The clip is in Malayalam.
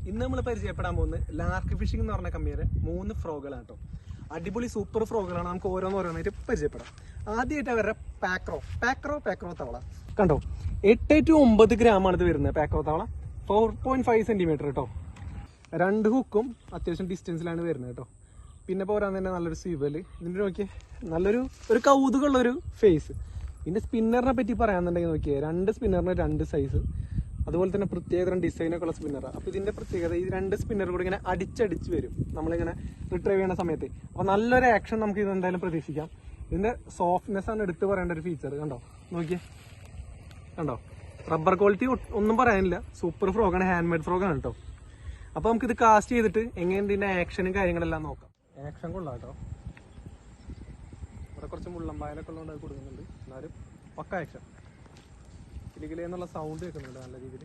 ഇന്ന് നമ്മൾ പരിചയപ്പെടാൻ പോകുന്നത് ലാർക്ക് ഫിഷിംഗ് എന്ന് പറഞ്ഞ കമ്പനിയുടെ 3 ഫ്രോഗുകളാണ് കേട്ടോ. അടിപൊളി സൂപ്പർ ഫ്രോഗുകളാണ്. നമുക്ക് ഓരോന്നോരോന്നായിട്ട് പരിചയപ്പെടാം. ആദ്യമായിട്ട് അവരുടെ പാക്രോ തവള കണ്ടോ. 8 to 9 ഗ്രാമാണ് ഇത് വരുന്നത്. പാക്രോ തവള 4.5 സെന്റിമീറ്റർ കേട്ടോ. 2 ഹുക്കും അത്യാവശ്യം ഡിസ്റ്റൻസിലാണ് വരുന്നത് കേട്ടോ. പിന്നെ പോരാൻ തന്നെ നല്ലൊരു സ്വിവല്. ഇതിൻ്റെ നോക്കിയേ നല്ലൊരു കൗതുകമുള്ളൊരു ഫേസ്. ഇതിൻ്റെ സ്പിന്നറിനെ പറ്റി പറയാന്നുണ്ടെങ്കിൽ നോക്കിയേ 2 സ്പിന്നറിന് 2 സൈസ്, അതുപോലെ തന്നെ പ്രത്യേകതരം ഡിസൈനൊക്കെ ഉള്ള സ്പിന്നറാണ്. അപ്പോൾ ഇതിൻ്റെ പ്രത്യേകത ഈ 2 സ്പിന്നർ കൂടി ഇങ്ങനെ അടിച്ചടിച്ച് വരും നമ്മളിങ്ങനെ റിട്രൈവ് ചെയ്യുന്ന സമയത്ത്. അപ്പോൾ നല്ലൊരു ആക്ഷൻ നമുക്ക് ഇത് എന്തായാലും പ്രതീക്ഷിക്കാം. ഇതിൻ്റെ സോഫ്റ്റ്നെസ് ആണ് എടുത്ത് പറയേണ്ട ഒരു ഫീച്ചർ. കണ്ടോ നോക്കിയേ, കണ്ടോ റബ്ബർ ക്വാളിറ്റി ഒന്നും പറയാനില്ല. സൂപ്പർ ഫ്രോഗാണ്, ഹാൻഡ് മെയ്ഡ് ഫ്രോഗാണ് കേട്ടോ. അപ്പോൾ നമുക്കിത് കാസ്റ്റ് ചെയ്തിട്ട് എങ്ങനെ ഇതിൻ്റെ ആക്ഷനും കാര്യങ്ങളെല്ലാം നോക്കാം. ആക്ഷൻ കൊള്ളാം കേട്ടോ. ഇവിടെ കുറച്ച് മുള്ളമ്പായലൊക്കെ ഉള്ളതുകൊണ്ട് അത് കൊടുക്കുന്നുണ്ട്. എന്നാലും പക്ക ആക്ഷൻ. കിളികിലി എന്നുള്ള സൗണ്ട് കേൾക്കുന്നുണ്ട് നല്ല രീതിയിൽ.